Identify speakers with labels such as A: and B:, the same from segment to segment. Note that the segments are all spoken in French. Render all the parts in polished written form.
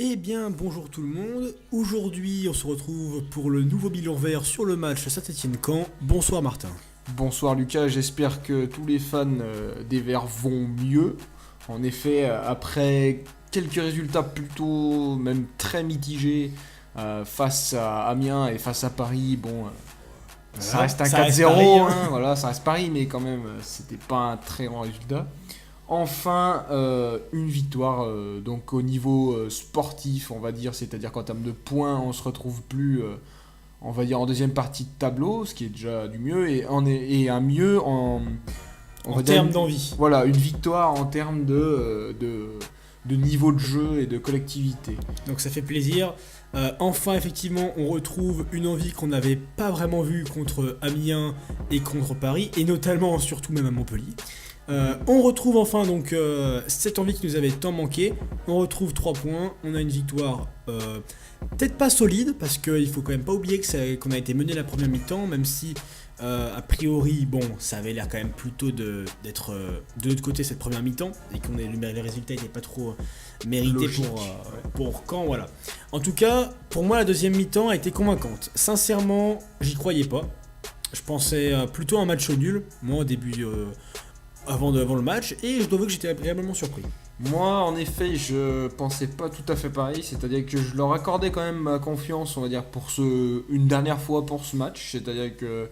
A: Eh bien, bonjour tout le monde. Aujourd'hui, on se retrouve pour le nouveau bilan vert sur le match Saint-Étienne-Caen. Bonsoir Martin.
B: Bonsoir Lucas, j'espère que tous les fans des Verts vont mieux. En effet, après quelques résultats plutôt même très mitigés face à Amiens et face à Paris, ça reste un
A: ça reste
B: 4-0,
A: Paris, hein.
B: voilà, ça reste Paris, mais quand même, c'était pas un très grand résultat. Enfin, une victoire donc au niveau sportif, on va dire, c'est-à-dire qu'en termes de points, on se retrouve plus, on va dire, en deuxième partie de tableau, ce qui est déjà du mieux, et un mieux on
A: En
B: va dire
A: termes d'envie.
B: voilà, une victoire en termes de niveau de jeu et de collectivité.
A: Donc ça fait plaisir. Enfin, effectivement, on retrouve une envie qu'on n'avait pas vraiment vue contre Amiens et contre Paris, et notamment, surtout même à Montpellier. On retrouve enfin donc cette envie qui nous avait tant manqué. On retrouve 3 points. On a une victoire peut-être pas solide parce qu'il faut quand même pas oublier qu'on a été mené la première mi-temps, même si a priori ça avait l'air quand même plutôt d'être de l'autre côté cette première mi-temps et les résultats n'étaient pas trop mérités
B: Logique,
A: pour Caen, voilà. En tout cas, pour moi la deuxième mi-temps a été convaincante. Sincèrement, j'y croyais pas. Je pensais plutôt à un match nul, moi au début. Avant le match, et je dois avouer que j'étais agréablement surpris.
B: Moi, en effet, je pensais pas tout à fait pareil, c'est-à-dire que je leur accordais quand même ma confiance, on va dire, une dernière fois pour ce match, c'est-à-dire que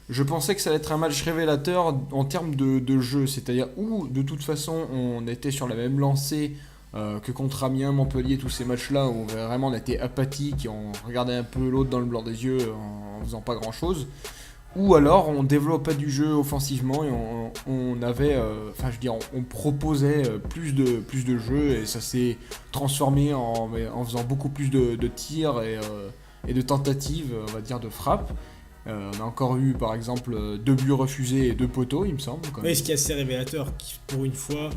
B: je pensais que ça allait être un match révélateur en termes de jeu, c'est-à-dire où, de toute façon, on était sur la même lancée que contre Amiens, Montpellier, tous ces matchs-là où vraiment on était apathique et on regardait un peu l'autre dans le blanc des yeux en faisant pas grand-chose. Ou alors on développait du jeu offensivement et on avait, on proposait plus de jeux et ça s'est transformé en faisant beaucoup plus de tirs et de tentatives, on va dire, de frappe. On a encore eu par exemple 2 buts refusés et 2 poteaux, il me semble. Quand même.
A: Oui, ce qui est assez révélateur, pour une fois,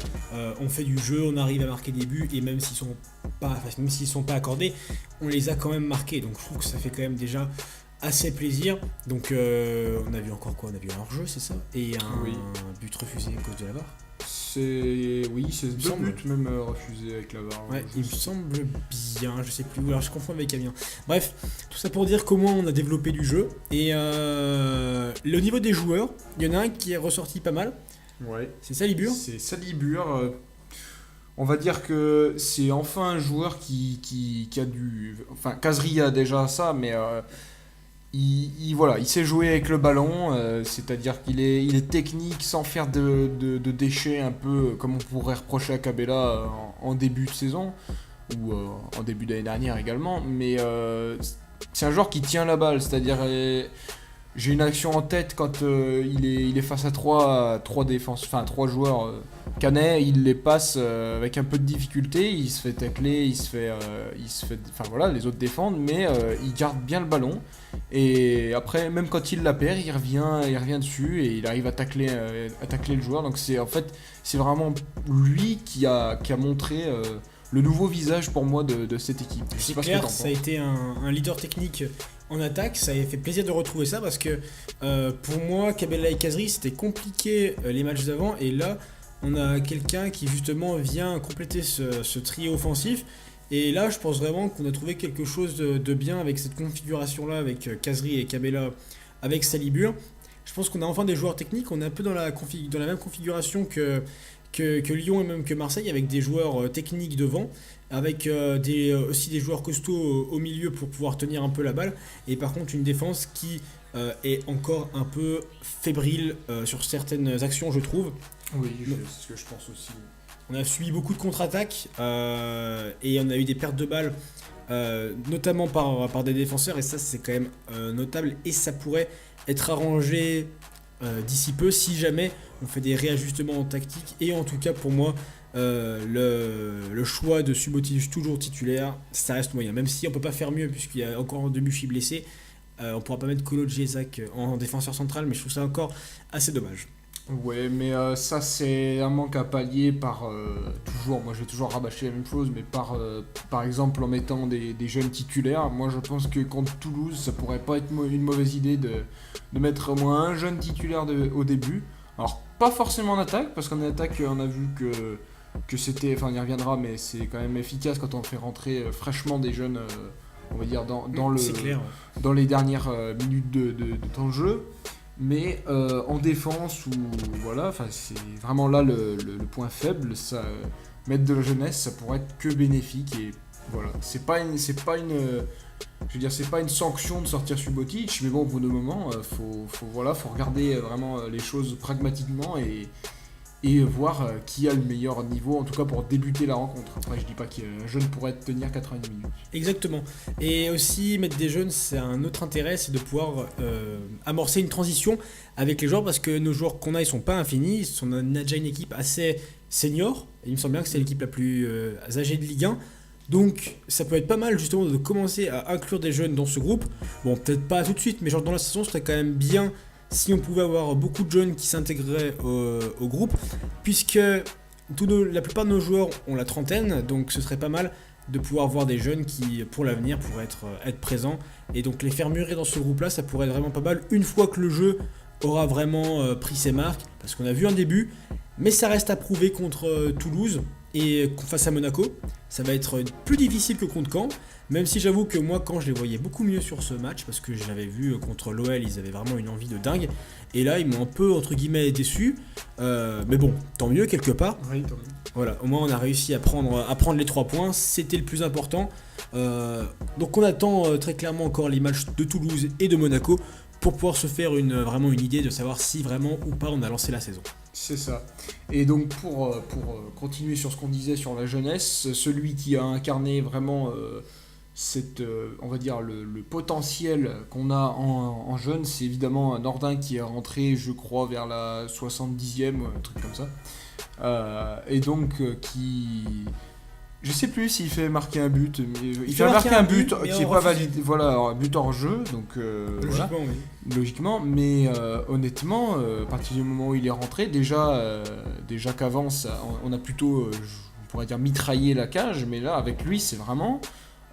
A: on fait du jeu, on arrive à marquer des buts et même s'ils sont pas accordés, on les a quand même marqués. Donc je trouve que ça fait quand même déjà assez plaisir. Donc on a vu encore quoi? On a vu un hors-jeu, c'est ça? Et un but refusé à cause de la VAR.
B: C'est 2
A: semble.
B: buts même refusés avec la VAR.
A: Ouais, il me semble bien, je sais plus, alors je confonds avec Amiens. Bref, tout ça pour dire comment on a développé du jeu. Et au niveau des joueurs, il y en a un qui est ressorti pas mal,
B: Ouais.
A: c'est Salibur.
B: C'est Salibur. On va dire que c'est enfin un joueur qui a du... Enfin, Kazri a déjà ça, mais voilà, il sait jouer avec le ballon, c'est-à-dire il est technique sans faire de déchets, un peu comme on pourrait reprocher à Cabella en début de saison, ou en début d'année dernière également, mais c'est un joueur qui tient la balle, c'est-à-dire... J'ai une action en tête quand il est face à trois joueurs Canet, il les passe avec un peu de difficulté, il se fait tacler, enfin voilà, les autres défendent, mais il garde bien le ballon. Et après, même quand il la perd, il revient dessus et il arrive à tacler le joueur. Donc c'est vraiment lui qui a montré le nouveau visage pour moi de cette équipe. Je sais
A: C'est
B: pas ce que t'en
A: clair,
B: penses.
A: ça a été un leader technique en attaque, ça a fait plaisir de retrouver ça parce que pour moi, Cabella et Kazri, c'était compliqué les matchs d'avant, et là, on a quelqu'un qui justement vient compléter ce trio offensif. Et là, je pense vraiment qu'on a trouvé quelque chose de bien avec cette configuration-là, avec Kazri et Cabella, avec Salibur. Je pense qu'on a enfin des joueurs techniques, on est un peu dans la même configuration que Lyon et même que Marseille, avec des joueurs techniques devant, avec aussi des joueurs costauds au milieu pour pouvoir tenir un peu la balle, et par contre une défense qui est encore un peu fébrile sur certaines actions, je trouve.
B: Oui, c'est ce que je pense aussi.
A: On a subi beaucoup de contre-attaques et on a eu des pertes de balles, notamment par des défenseurs, et ça c'est quand même notable, et ça pourrait être arrangé d'ici peu si jamais on fait des réajustements tactiques. Et en tout cas pour moi, le choix de Subotic toujours titulaire, ça reste moyen, même si on peut pas faire mieux puisqu'il y a encore Debuchy blessé. On pourra pas mettre Kolo Djezak en défenseur central, mais je trouve ça encore assez dommage.
B: Ouais, mais ça c'est un manque à pallier par toujours, moi je vais toujours rabâcher la même chose, mais par exemple en mettant des jeunes titulaires. Moi je pense que contre Toulouse, ça pourrait pas être une mauvaise idée de mettre au moins un jeune titulaire au début. Alors pas forcément en attaque, parce qu'en attaque on a vu que que c'était, enfin on y reviendra, mais c'est quand même efficace quand on fait rentrer fraîchement des jeunes, on va dire
A: C'est clair.
B: dans les dernières minutes de temps de jeu. Mais en défense, voilà, c'est vraiment là le point faible. Ça, mettre de la jeunesse, ça pourrait être que bénéfique. Et voilà, c'est pas une je veux dire, c'est pas une sanction de sortir Subotic, mais bon, au bout d'un moment, faut regarder vraiment les choses pragmatiquement et voir qui a le meilleur niveau, en tout cas pour débuter la rencontre. Après, je dis pas qu'un jeune pourrait tenir 90 minutes.
A: Exactement. Et aussi, mettre des jeunes, c'est un autre intérêt, c'est de pouvoir amorcer une transition avec les joueurs, parce que nos joueurs qu'on a, ils sont pas infinis. On a déjà une équipe assez senior. Et il me semble bien que c'est l'équipe la plus âgée de Ligue 1. Donc, ça peut être pas mal justement de commencer à inclure des jeunes dans ce groupe. Bon, peut-être pas tout de suite, mais genre dans la saison, ce serait quand même bien si on pouvait avoir beaucoup de jeunes qui s'intégraient au groupe, puisque la plupart de nos joueurs ont la trentaine, donc ce serait pas mal de pouvoir voir des jeunes qui, pour l'avenir, pourraient être présents. Et donc les faire mûrir dans ce groupe-là, ça pourrait être vraiment pas mal une fois que le jeu aura vraiment pris ses marques, parce qu'on a vu un début, mais ça reste à prouver contre Toulouse et face à Monaco. Ça va être plus difficile que contre Caen, même si j'avoue que moi, quand je les voyais beaucoup mieux sur ce match, parce que je l'avais vu contre l'OL, ils avaient vraiment une envie de dingue, et là ils m'ont un peu entre guillemets déçu, mais bon, tant mieux quelque part.
B: Oui, tant mieux.
A: Voilà, au moins on a réussi à prendre les 3 points, c'était le plus important. Donc on attend très clairement encore les matchs de Toulouse et de Monaco pour pouvoir se faire vraiment une idée de savoir si vraiment ou pas on a lancé la saison.
B: C'est ça. Et donc pour continuer sur ce qu'on disait sur la jeunesse, celui qui a incarné vraiment on va dire le potentiel qu'on a en jeune, c'est évidemment Nordin qui est rentré, je crois, vers la 70e, un truc comme ça. Et donc qui... Je sais plus s'il fait marquer un but, mais il fait marquer un but qui n'est pas validé, voilà, un but hors jeu, donc
A: Logiquement,
B: voilà.
A: oui.
B: Logiquement, mais honnêtement, à partir du moment où il est rentré, déjà qu'avant, on a plutôt, on pourrait dire, mitraillé la cage, mais là, avec lui, c'est vraiment...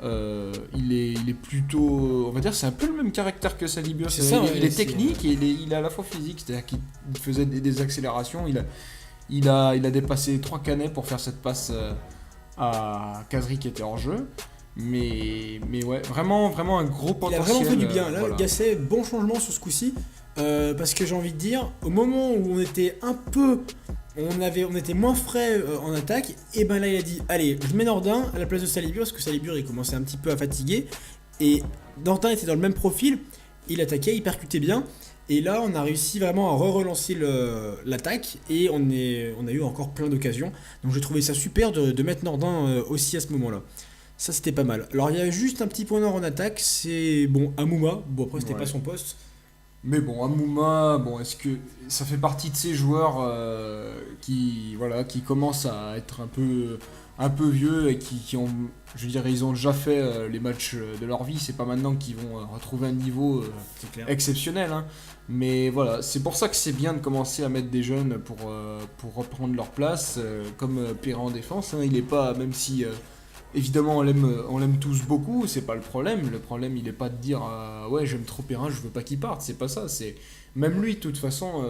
B: il est plutôt... On va dire, c'est un peu le même caractère que Salibur. Il est technique et il est à la fois physique, c'est-à-dire qu'il faisait des accélérations, il a dépassé 3 canets pour faire cette passe à Kazri qui était hors jeu. Mais ouais, vraiment un gros potentiel.
A: Il a vraiment fait du bien. Là,
B: voilà.
A: Gasset, bon changement sur ce coup-ci. Parce que j'ai envie de dire, au moment où on était on était moins frais en attaque, et ben là il a dit allez, je mets Nordin à la place de Salibur, parce que Salibur il commençait un petit peu à fatiguer. Et Nordin était dans le même profil, il attaquait, il percutait bien. Et là on a réussi vraiment à relancer l'attaque, et on a eu encore plein d'occasions. Donc j'ai trouvé ça super de mettre Nordin aussi à ce moment-là. Ça c'était pas mal. Alors il y a juste un petit point noir en attaque, c'est Amouma. Bon après c'était pas son poste.
B: Mais bon, Amouma, est-ce que ça fait partie de ces joueurs qui commencent à être un peu vieux et qui ont, je dirais, ils ont déjà fait les matchs de leur vie. C'est pas maintenant qu'ils vont retrouver un niveau exceptionnel, hein. Mais voilà, c'est pour ça que c'est bien de commencer à mettre des jeunes pour reprendre leur place, comme Perrin en défense, hein. Il est pas, même si évidemment on l'aime tous beaucoup, c'est pas le problème. Le problème, il est pas de dire ouais, j'aime trop Perrin, je veux pas qu'il parte. C'est pas ça. C'est même lui, de toute façon,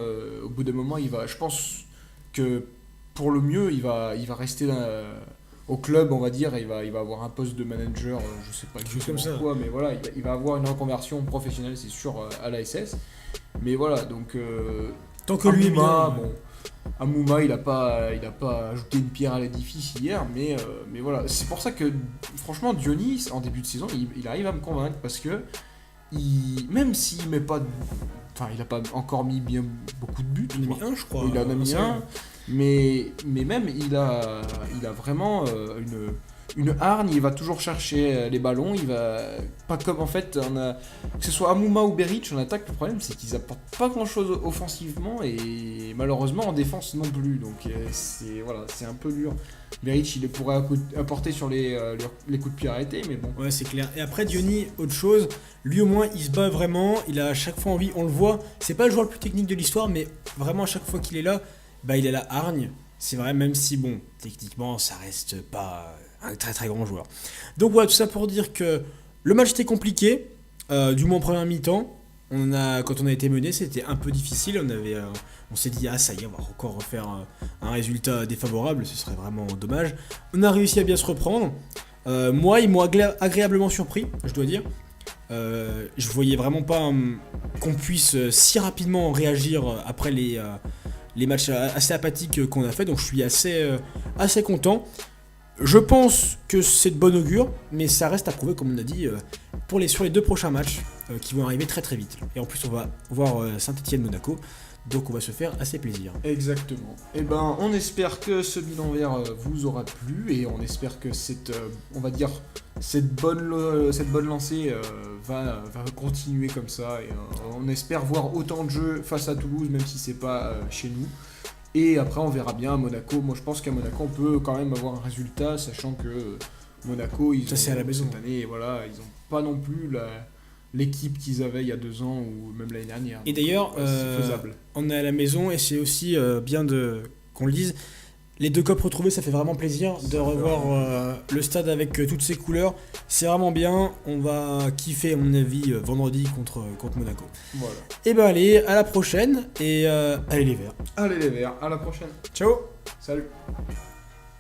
B: au bout d'un moment, je pense que pour le mieux, il va rester au club, on va dire. Il va avoir un poste de manager, je sais pas exactement quoi, mais voilà, il va avoir une reconversion professionnelle, c'est sûr, à la SS. Mais voilà, donc
A: tant que lui est bien.
B: Amouma, il a pas ajouté une pierre à l'édifice hier, mais voilà. C'est pour ça que, franchement, Dionis, en début de saison, il arrive à me convaincre, parce que même s'il met pas... Enfin, il a pas encore mis bien beaucoup de buts.
A: Il en a mis un, je crois.
B: Il en a mis un, mais même, il a vraiment une hargne, il va toujours chercher les ballons, il va... Pas comme, en fait, que ce soit Amouma ou Beric en attaque, le problème c'est qu'ils apportent pas grand chose offensivement, et malheureusement en défense non plus, donc c'est un peu dur. Beric, il pourrait apporter sur les coups de pied arrêtés, mais bon.
A: Ouais, c'est clair. Et après, Diony, autre chose, lui au moins il se bat vraiment, il a à chaque fois envie, on le voit, c'est pas le joueur le plus technique de l'histoire, mais vraiment à chaque fois qu'il est là, il a la hargne. C'est vrai, même si techniquement ça reste pas un très très grand joueur. Donc voilà, tout ça pour dire que le match était compliqué, du moins en première mi-temps. Quand on a été mené, c'était un peu difficile. On s'est dit, ah ça y est, on va encore refaire un résultat défavorable, ce serait vraiment dommage. On a réussi à bien se reprendre. Moi, ils m'ont agréablement surpris, je dois dire. Je voyais vraiment pas qu'on puisse si rapidement réagir après les matchs assez apathiques qu'on a fait, donc je suis assez content. Je pense que c'est de bon augure, mais ça reste à prouver, comme on a dit, sur les 2 prochains matchs qui vont arriver très très vite. Et en plus, on va voir Saint-Étienne-Monaco, donc on va se faire assez plaisir.
B: Exactement. Et ben, on espère que ce bilan vert vous aura plu et on espère que cette bonne lancée va continuer comme ça. Et on espère voir autant de jeux face à Toulouse, même si c'est pas chez nous. Et après, on verra bien à Monaco. Moi, je pense qu'à Monaco, on peut quand même avoir un résultat, sachant que Monaco,
A: c'est à la maison.
B: Cette année, voilà, ils n'ont pas non plus l'équipe qu'ils avaient il y a 2 ans ou même l'année dernière.
A: Et d'ailleurs,
B: c'est faisable.
A: On est à la maison et c'est aussi bien qu'on le dise. Les 2 copes retrouvées, ça fait vraiment plaisir de revoir le stade avec toutes ses couleurs. C'est vraiment bien. On va kiffer, à mon avis, vendredi contre Monaco.
B: Voilà.
A: Et ben allez, à la prochaine et allez les Verts.
B: Allez les Verts, à la prochaine.
A: Ciao.
B: Salut.